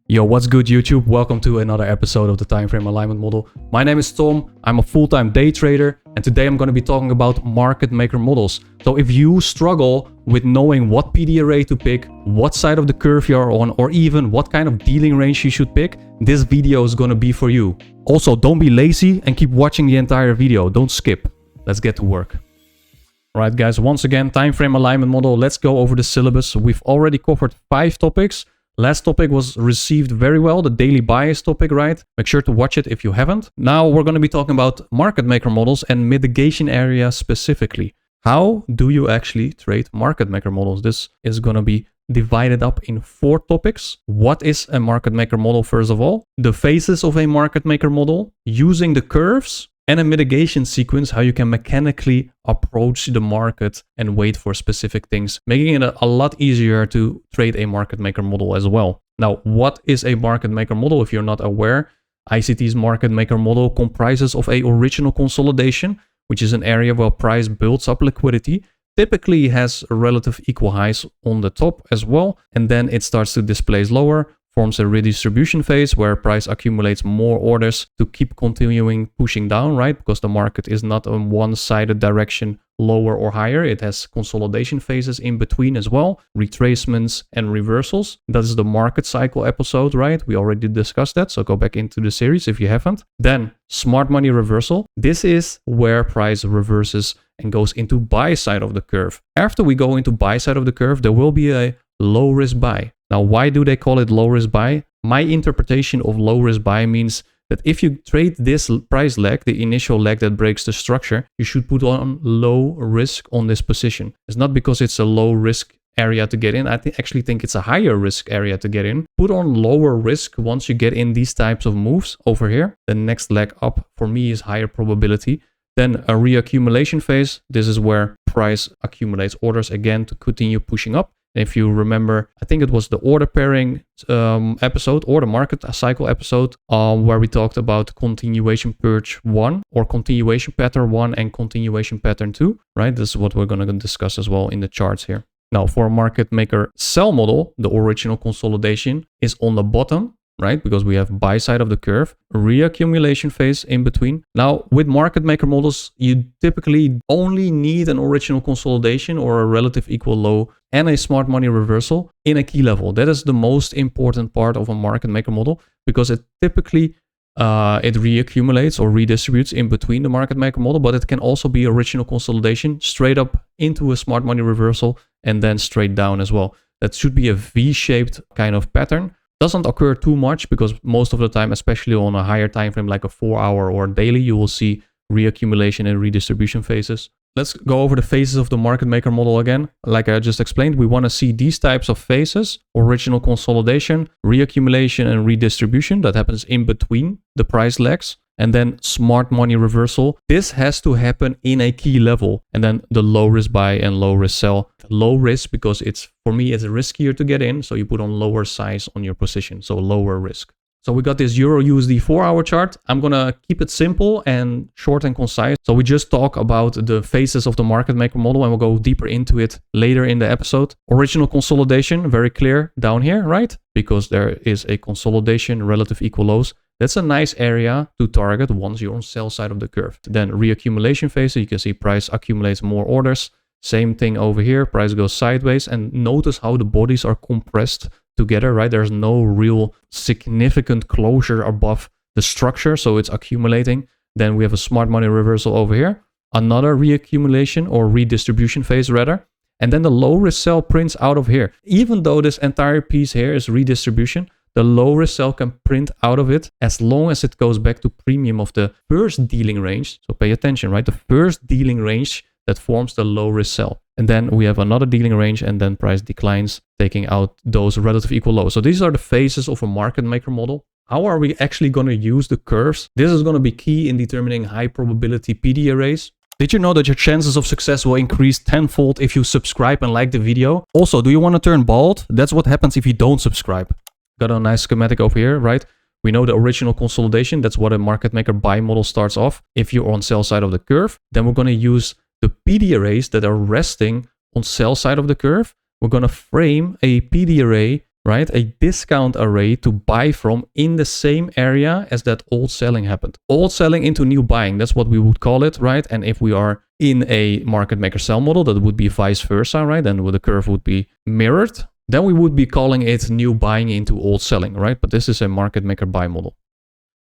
Yo, what's good YouTube? Welcome to another episode of the Time Frame Alignment Model. My name is Tom, I'm a full-time day trader, and today I'm going to be talking about market maker models. So if you struggle with knowing what PD array to pick, what side of the curve you're on, or even what kind of dealing range you should pick, this video is going to be for you. Also, don't be lazy and keep watching the entire video, don't skip. Let's get to work. Alright guys, once again, Time Frame Alignment Model, let's go over the syllabus. We've already covered 5 topics. Last topic was received very well, the daily bias topic, right? Make sure to watch it if you haven't. Now we're going to be talking about market maker models and mitigation area specifically. How do you actually trade market maker models? This is going to be divided up in 4 topics. What is a market maker model first of all? The phases of a market maker model, using the curves, and a mitigation sequence, how you can mechanically approach the market and wait for specific things, making it a lot easier to trade a market maker model as well. Now, what is a market maker model? If you're not aware, ICT's market maker model comprises of a original consolidation, which is an area where price builds up liquidity, typically has relative equal highs on the top as well, and then it starts to displace lower, forms a redistribution phase where price accumulates more orders to keep continuing pushing down, right? Because the market is not on one-sided direction, lower or higher. It has consolidation phases in between as well, retracements and reversals. That is the market cycle episode, right? We already discussed that, so go back into the series if you haven't. Then smart money reversal. This is where price reverses and goes into buy side of the curve. After we go into buy side of the curve, there will be a low risk buy. Now, why do they call it low risk buy? My interpretation of low risk buy means that if you trade this price leg, the initial leg that breaks the structure, you should put on low risk on this position. It's not because it's a low risk area to get in. I actually think it's a higher risk area to get in. Put on lower risk once you get in these types of moves over here. The next leg up for me is higher probability. Then a reaccumulation phase. This is where price accumulates orders again to continue pushing up. If you remember, I think it was the order pairing episode or the market cycle episode where we talked about continuation purge 1 or continuation pattern 1 and continuation pattern 2, right? This is what we're going to discuss as well in the charts here. Now, for a market maker sell model, the original consolidation is on the bottom, right? Because we have buy side of the curve, reaccumulation phase in between. Now, with market maker models, you typically only need an original consolidation or a relative equal low and a smart money reversal in a key level. That is the most important part of a market maker model because it typically it reaccumulates or redistributes in between the market maker model, but it can also be original consolidation straight up into a smart money reversal and then straight down as well. That should be a V-shaped kind of pattern. Doesn't occur too much because most of the time, especially on a higher time frame like a 4-hour or daily, you will see reaccumulation and redistribution phases. Let's go over the phases of the market maker model again. Like I just explained, we want to see these types of phases: original consolidation, reaccumulation and redistribution that happens in between the price legs. And then smart money reversal. This has to happen in a key level. And then the low risk buy and low risk sell. Low risk because for me, it's riskier to get in. So you put on lower size on your position. So lower risk. So we got this Euro USD 4-hour chart. I'm going to keep it simple and short and concise. So we just talk about the phases of the market maker model and we'll go deeper into it later in the episode. Original consolidation, very clear down here, right? Because there is a consolidation, relative equal lows. That's a nice area to target once you're on sell side of the curve. Then reaccumulation phase, so you can see price accumulates more orders. Same thing over here, price goes sideways, and notice how the bodies are compressed together, right? There's no real significant closure above the structure, so it's accumulating. Then we have a smart money reversal over here, another reaccumulation or redistribution phase rather. And then the low risk sell prints out of here. Even though this entire piece here is redistribution, the low risk sell can print out of it as long as it goes back to premium of the first dealing range. So pay attention, right? The first dealing range that forms the low risk sell. And then we have another dealing range and then price declines, taking out those relative equal lows. So these are the phases of a market maker model. How are we actually going to use the curves? This is going to be key in determining high probability PD arrays. Did you know that your chances of success will increase tenfold if you subscribe and like the video? Also, do you want to turn bald? That's what happens if you don't subscribe. Got a nice schematic over here, right? We know the original consolidation. That's what a market maker buy model starts off. If you're on sell side of the curve, then we're going to use the PD arrays that are resting on sell side of the curve. We're going to frame a PD array right? A discount array to buy from in the same area as that old selling happened. Old selling into new buying, that's what we would call it, right? And if we are in a market maker sell model, that would be vice versa, right? Then the curve would be mirrored. Then we would be calling it new buying into old selling, right? But this is a market maker buy model.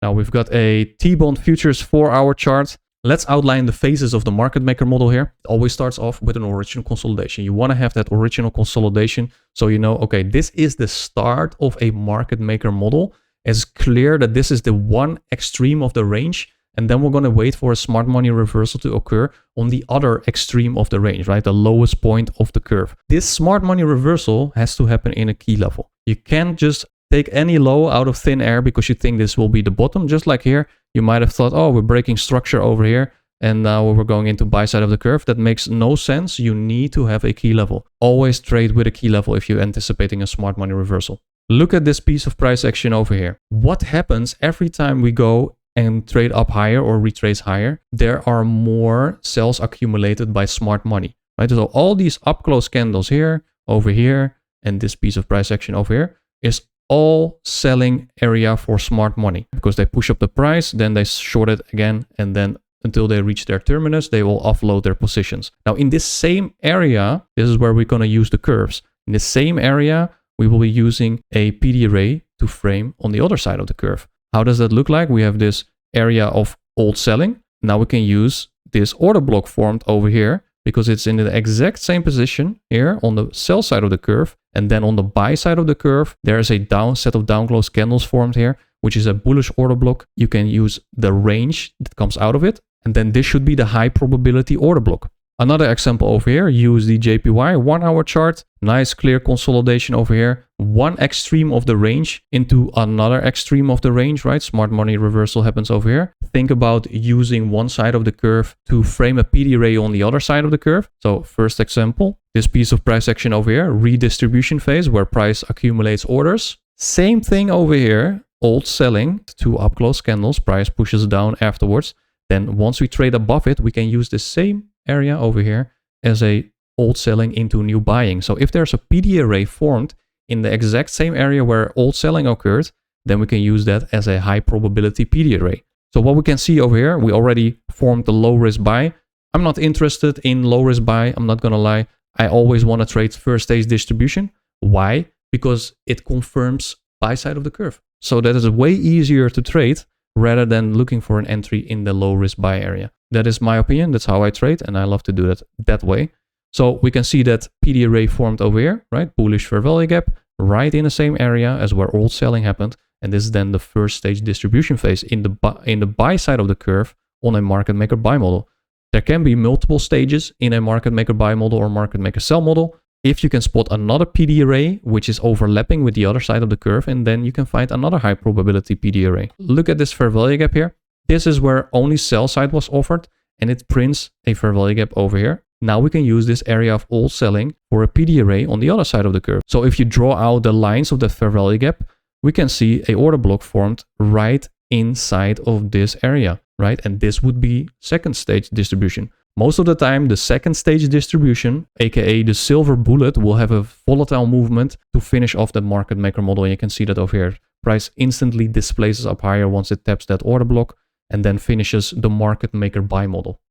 Now we've got a T-bond futures 4-hour chart. Let's outline the phases of the market maker model here. It always starts off with an original consolidation. You want to have that original consolidation so you know, okay, this is the start of a market maker model. It's clear that this is the one extreme of the range, and then we're going to wait for a smart money reversal to occur on the other extreme of the range, right? The lowest point of the curve. This smart money reversal has to happen in a key level. You can't just take any low out of thin air because you think this will be the bottom. Just like here, you might have thought, oh, we're breaking structure over here, and now we're going into buy side of the curve. That makes no sense. You need to have a key level. Always trade with a key level if you're anticipating a smart money reversal. Look at this piece of price action over here. What happens every time we go and trade up higher or retrace higher? There are more sells accumulated by smart money, right? So all these up close candles here, over here, and this piece of price action over here is all selling area for smart money because they push up the price, then they short it again, and then until they reach their terminus, they will offload their positions. Now in this same area, this is where we're going to use the curves. In the same area, we will be using a PD array to frame on the other side of the curve. How does that look like? We have this area of old selling. Now we can use this order block formed over here because it's in the exact same position here on the sell side of the curve. And then on the buy side of the curve, there is a set of down close candles formed here, which is a bullish order block. You can use the range that comes out of it. And then this should be the high probability order block. Another example over here, use the JPY 1-hour chart. Nice clear consolidation over here. One extreme of the range into another extreme of the range, right? Smart money reversal happens over here. Think about using one side of the curve to frame a PD array on the other side of the curve. So first example, this piece of price action over here, redistribution phase where price accumulates orders. Same thing over here, old selling, 2 up close candles, price pushes down afterwards. Then once we trade above it, we can use the same area over here as a old selling into new buying. So if there's a PD array formed in the exact same area where old selling occurred, then we can use that as a high probability PD array. So what we can see over here, we already formed the low risk buy. I'm not interested in low risk buy. I'm not going to lie. I always want to trade first stage distribution. Why? Because it confirms buy side of the curve. So that is way easier to trade rather than looking for an entry in the low risk buy area. That is my opinion. That's how I trade, and I love to do that way. So we can see that PD array formed over here, right? Bullish fair value gap, right in the same area as where old selling happened. And this is then the first stage distribution phase in the buy side of the curve on a market maker buy model. There can be multiple stages in a market maker buy model or market maker sell model. If you can spot another PD array, which is overlapping with the other side of the curve, and then you can find another high probability PD array. Look at this fair value gap here. This is where only sell side was offered, and it prints a fair value gap over here. Now we can use this area of old selling for a PD array on the other side of the curve. So if you draw out the lines of the fair value gap, we can see a order block formed right inside of this area, right? And this would be second stage distribution. Most of the time, the second stage distribution, aka the silver bullet, will have a volatile movement to finish off that market maker model. And you can see that over here. Price instantly displaces up higher once it taps that order block and then finishes the market maker buy model.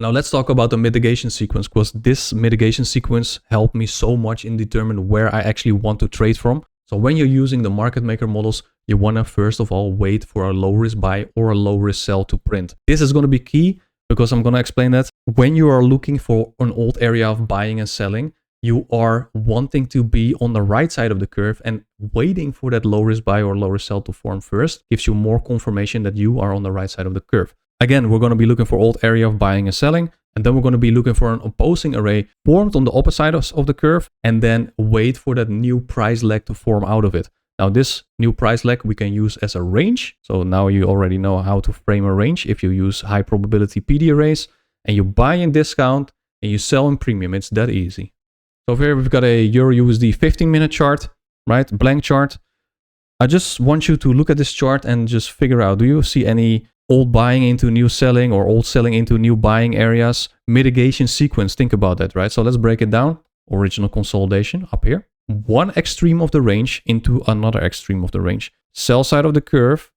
Now let's talk about the mitigation sequence, because this mitigation sequence helped me so much in determining where I actually want to trade from. So when you're using the market maker models, you want to first of all wait for a low risk buy or a low risk sell to print. This is going to be key because I'm going to explain that. When you are looking for an old area of buying and selling, you are wanting to be on the right side of the curve, and waiting for that low risk buy or low risk sell to form first gives you more confirmation that you are on the right side of the curve. Again, we're going to be looking for old area of buying and selling, and then we're going to be looking for an opposing array formed on the opposite side of the curve, and then wait for that new price leg to form out of it. Now this new price leg we can use as a range. So now you already know how to frame a range if you use high probability PD arrays, and you buy in discount and you sell in premium. It's that easy. So over here we've got a Euro USD 15-minute chart, right? Blank chart. I just want you to look at this chart and just figure out, do you see any old buying into new selling or old selling into new buying areas? Mitigation sequence, think about that, right? So let's break it down. Original consolidation up here. one extreme of the range into another extreme of the range. Sell side of the curve,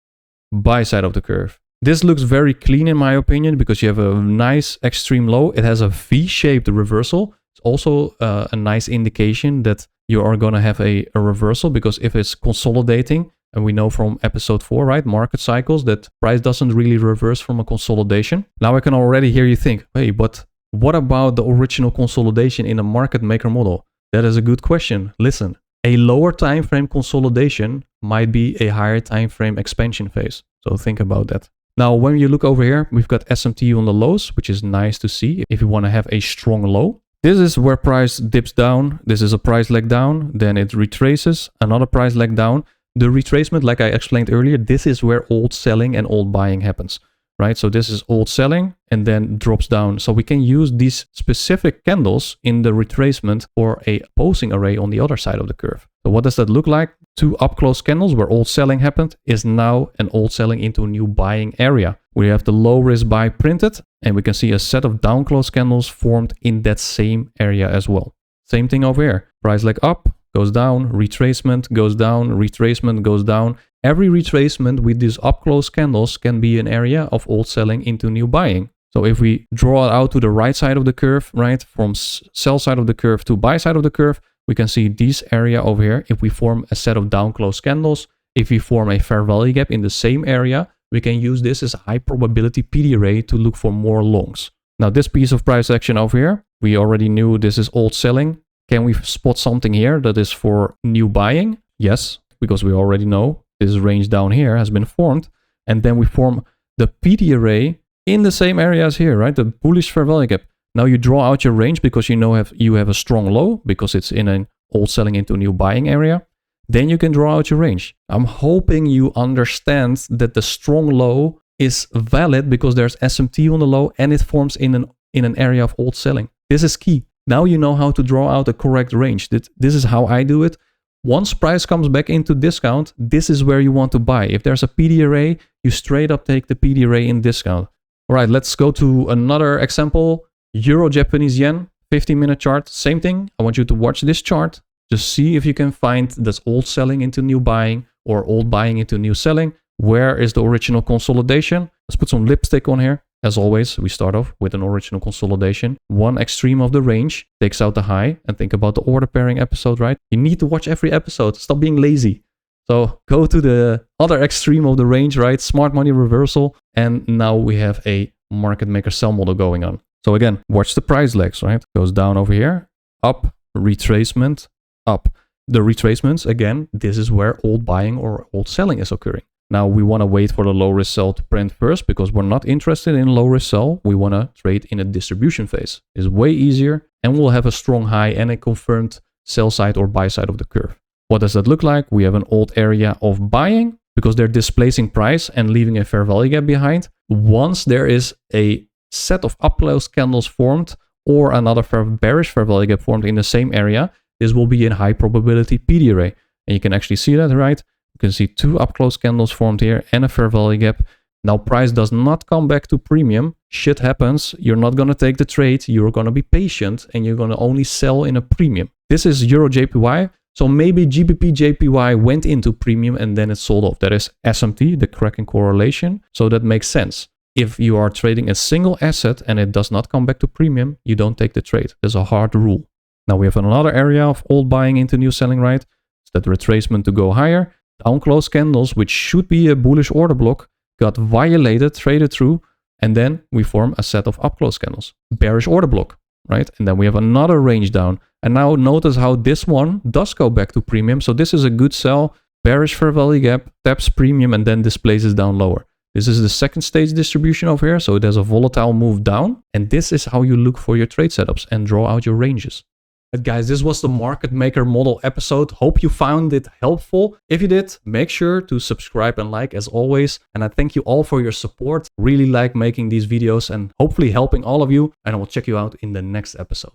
buy side of the curve. This looks very clean in my opinion because you have a nice extreme low. It has a V-shaped reversal. It's also a nice indication that you are going to have a reversal, because if it's consolidating, and we know from episode 4, right, market cycles, that price doesn't really reverse from a consolidation. Now I can already hear you think, hey, but what about the original consolidation in a market maker model? That is a good question. Listen, a lower time frame consolidation might be a higher time frame expansion phase. So think about that. Now, when you look over here, we've got SMT on the lows, which is nice to see if you want to have a strong low. This is where price dips down. This is a price leg down. Then it retraces, another price leg down. The retracement, like I explained earlier, this is where old selling and old buying happens, right? So this is old selling and then drops down. So we can use these specific candles in the retracement for a opposing array on the other side of the curve. So what does that look like? Two up close candles where old selling happened is now an old selling into a new buying area. We have the low risk buy printed, and we can see a set of down close candles formed in that same area as well. Same thing over here. Price leg up, goes down, retracement goes down, retracement goes down. Every retracement with these up close candles can be an area of old selling into new buying. So if we draw it out to the right side of the curve, right, from sell side of the curve to buy side of the curve, we can see this area over here. If we form a set of down close candles, if we form a fair value gap in the same area, we can use this as a high probability PD array to look for more longs. Now this piece of price action over here, we already knew this is old selling. Can we spot something here that is for new buying? Yes, because we already know this range down here has been formed. And then we form the PD array in the same area as here, right? The bullish fair value gap. Now you draw out your range because you have a strong low because it's in an old selling into new buying area. Then you can draw out your range. I'm hoping you understand that the strong low is valid because there's SMT on the low and it forms in an area of old selling. This is key. Now you know how to draw out a correct range. This is how I do it. Once price comes back into discount, this is where you want to buy. If there's a PD array, you straight up take the PD array in discount. All right, let's go to another example. Euro Japanese yen, 15-minute chart, same thing. I want you to watch this chart. Just see if you can find this old selling into new buying or old buying into new selling. Where is the original consolidation? Let's put some lipstick on here. As always, we start off with an original consolidation. One extreme of the range takes out the high, and think about the order pairing episode, right? You need to watch every episode. Stop being lazy. So go to the other extreme of the range, right? Smart money reversal. And now we have a market maker sell model going on. So again, watch the price legs, right? Goes down over here, up, retracement, up. The retracements, again, this is where old buying or old selling is occurring. Now we want to wait for the low risk sell to print first because we're not interested in low risk sell. We want to trade in a distribution phase. It's way easier and we'll have a strong high and a confirmed sell side or buy side of the curve. What does that look like? We have an old area of buying because they're displacing price and leaving a fair value gap behind. Once there is a set of up close candles formed or another bearish fair value gap formed in the same area, this will be a high probability PD array. And you can actually see that, right? You can see two up close candles formed here and a fair value gap. Now price does not come back to premium. Shit happens. You're not going to take the trade. You're going to be patient and you're going to only sell in a premium. This is Euro JPY. So maybe GBP JPY went into premium and then it sold off. That is SMT, the Kraken correlation. So that makes sense. If you are trading a single asset and it does not come back to premium, you don't take the trade. There's a hard rule. Now we have another area of old buying into new selling, right? It's that retracement to go higher. Down close candles, which should be a bullish order block, got violated, traded through, and then we form a set of up close candles. Bearish order block, right? And then we have another range down. And now notice how this one does go back to premium. So this is a good sell. Bearish fair value gap, taps premium, and then displaces down lower. This is the second stage distribution over here. So there's a volatile move down. And this is how you look for your trade setups and draw out your ranges. But guys, this was the market maker model episode. Hope you found it helpful. If you did, make sure to subscribe and like as always. And I thank you all for your support. Really like making these videos and hopefully helping all of you. And I will check you out in the next episode.